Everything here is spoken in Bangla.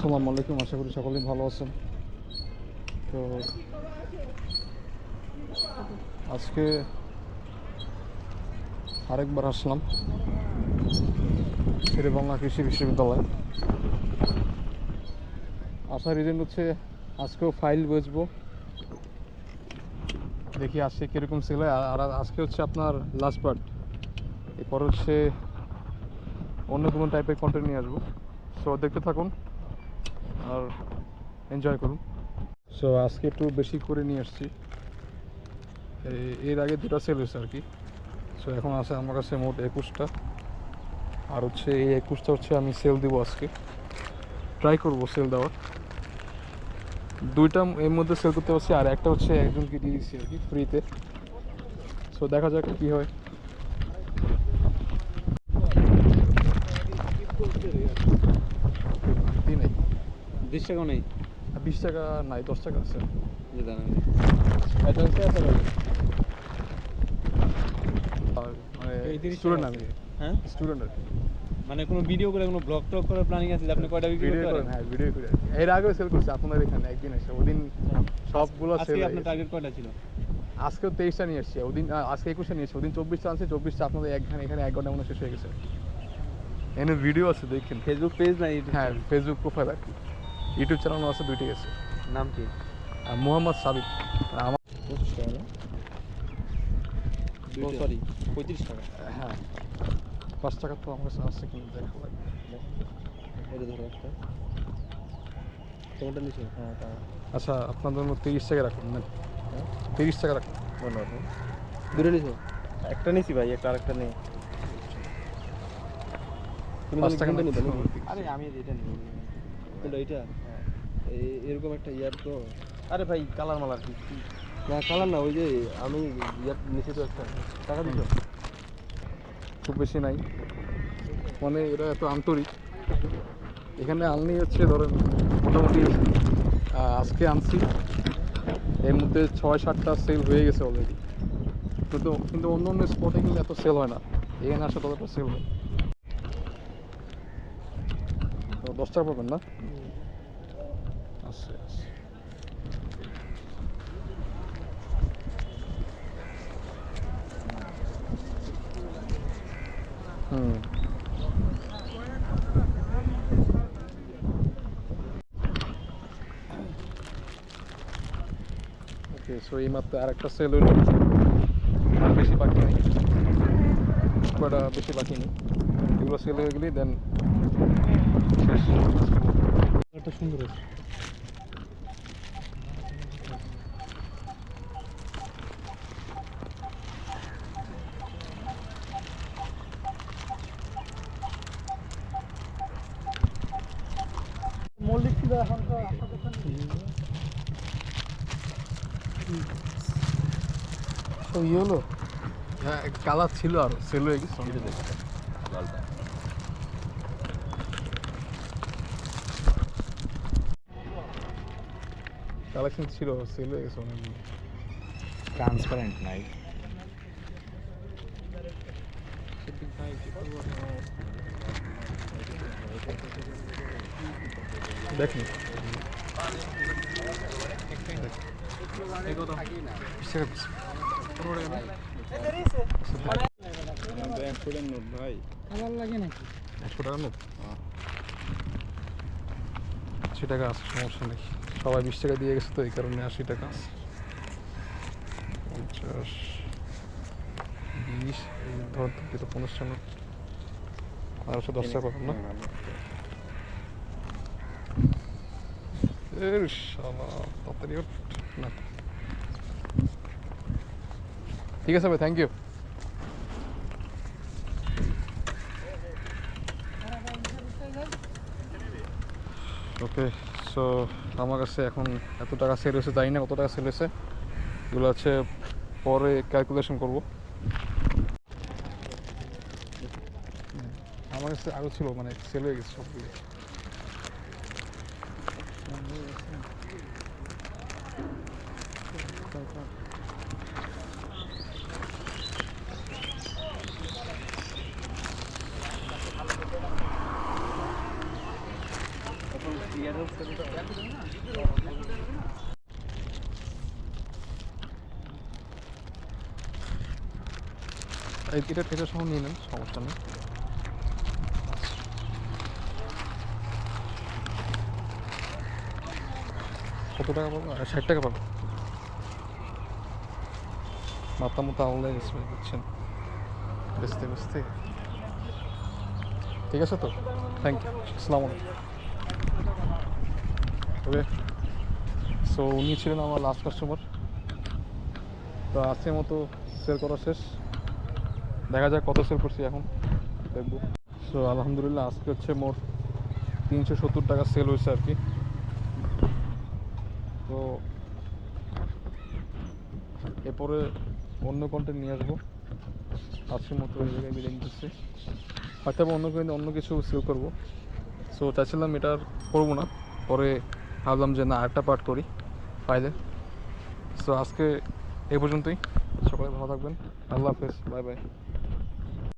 আসসালামু আলাইকুম, আশা করি সকলেই ভালো আছেন। তো আজকে আরেকবার আসলাম শেরেবাংলা কৃষি বিশ্ববিদ্যালয়। আসার রিজন হচ্ছে আজকেও ফাইল বেচবো, দেখি আজকে কীরকম সেল হয়। আর আজকে হচ্ছে আপনার লাস্ট পার্ট, এরপর হচ্ছে অন্য কোনো টাইপের কন্টেন্ট নিয়ে আসবো। সো দেখতে থাকুন আর এনজয় করুন। সো আজকে একটু বেশি করে নিয়ে আসছি, এর আগে দুটো সেল হয়েছে আর কি। সো এখন আছে আমার কাছে মোট 21টা, আর হচ্ছে এই 21টা হচ্ছে আমি সেল দিব আজকে, ট্রাই করবো সেল দেওয়ার। দুইটা এর মধ্যে সেল করতে পারছি, আর একটা হচ্ছে একজনকে দিয়ে দিচ্ছি আর কি ফ্রিতে। সো দেখা যাক কী হয়। নেই 20 টাকাও নেই, 20 টাকা নাই, 10 টাকা আছে। যে দাঁড়ান অ্যাডভান্সে আছে ভাই। মানে এই 30 স্টুডেন্ট টাকা আমি, হ্যাঁ স্টুডেন্ট আর কি। মানে কোনো ভিডিও করে কোনো ব্লগ টক করার প্ল্যানিং আছে যে আপনি কয়টা বিক্রি ভিডিও করতে করেন, পারেন? হ্যাঁ ভিডিও করে আর কি। এর আগেও সেল করছি আপনাদের এখানে একদিন এসে, ওদিন সবগুলো সেল আজকে হয়ে আপনার গেছে। টার্গেট কয়টা ছিল? আজকেও 23টা নিয়ে এসেছি, ওদিন আজকে 21টা নিয়ে এসেছি, ওদিন 24টা আনছি, 24টা আপনাদের এখানে 1 ঘন্টা মনে শেষ হয়ে গেছে। এনে ভিডিও আছে দেখেন, ফেসবুক পেজ না ইউটিউব? হ্যাঁ ফেসবুক প্রোফাইল আর কি, ইউটিউব চ্যানেল আছে, দুইটাই আছে। নাম কি? মোহাম্মদ সাবিক। আমার 25 টাকা না? ও সরি 35 টাকা। হ্যাঁ 5 টাকা তো আমার কাছে আছে, কিন্তু দেখা লাগবে। এটা ধরো একটা তোমারটা নিচে। হ্যাঁ তা আচ্ছা আপনাদের মধ্যে 30 টাকা রাখুন না, 30 টাকা রাখুন। ধন্যবাদ। দুটো নিছো? একটা নিছি ভাই, একটা আরেকটা নেই। তুমি 5 টাকা কোনটা নিবা? না। আরে আমি এটা নিব। কোনটা এটা? হ্যাঁ এরকম একটা ইয়ার তো। আরে ভাই কালার মালার কি? না কালার না, ওই যে আমি ইয়ার নিচে তো একটা টাকা দিছো। খুব বেশি নাই, মানে এরা এত আন্তরিক। এখানে আনলেই হচ্ছে ধরেন মোটামুটি আজকে আনছি, এর মধ্যে 6-7টা সেল হয়ে গেছে অলরেডি। কিন্তু অন্য অন্য স্পটে কিন্তু এত সেল হয় না, এখানে আসলে ততটা সেল হয়। তো 10 টাকা পাবেন না? আচ্ছা আচ্ছা। হুম ওকে। সো এই মাত্র আরেকটা সেল হইল, আর বেশি বাকি নেই, কয়টা বেশি বাকি নেই। এগুলো সেল হয়ে গেলেই দেন শেষ। একটা সুন্দর আছে। মল্লিক ছিল, এখন তো তো ইয়ে হলো, হ্যাঁ কালার ছিল আর সেল হয়ে গেছে। লালটা কালেকশন ছিল, সেল হয়ে গেছে অনেকগুলো। ট্রান্সপারেন্ট নাই। দেখনি 20 টাকা পিস। 15 টাকা না? ভাই কালার লাগে নাকি? 100 টাকা নোট, 80 টাকা আছে, সমস্যা নেই। সবাই 20 টাকা দিয়ে গেছে তো এই কারণে 80 টাকা আছে। 50, 20, ধর তো 50 নোট, আর হচ্ছে 10 টাকা পাবেন না? এর শালা তাড়াতাড়ি ওঠ না। ঠিক আছে ভাই, থ্যাংক ইউ। ওকে। সো আমার কাছে এখন এত টাকা সেল হয়েছে, জানি না কত টাকা সেল হয়েছে, এগুলো হচ্ছে পরে ক্যালকুলেশন করব। আমার কাছে আরও ছিল, মানে সেল হয়ে গেছে সবগুলো। এই এটা থেকে সহ নিয়ে নেন, সমস্যা নেই। কত টাকা পাবো? 60 টাকা পাবো। মাথা মতো আউলে গেছে বুঝছেন, বেচতে বেচতে। ঠিক আছে তো, থ্যাংক ইউ, আসসালামু আলাইকুম। ওকে, সো উনি ছিলেন আমার লাস্ট কাস্টমার। তো আজকের মতো সেল করা শেষ, দেখা যাক কত সেল করছি এখন দেখবো। সো আলহামদুলিল্লাহ আজকে হচ্ছে মোট 370 টাকা সেল হয়েছে আর কি। তো এরপরে অন্য কন্টেন্ট নিয়ে আসবো, আজকের মতো এই জায়গায় বিদায় নিতেছি। হয়তো বা অন্য কিছু সেল করবো। সো চাইছিলাম এটা আর করবো না, পরে ভাবলাম যে না আরেকটা পার্ট করি ফাইলে। সো আজকে এই পর্যন্তই, সবাই ভালো থাকবেন, আল্লাহ হাফেজ, বাই বাই।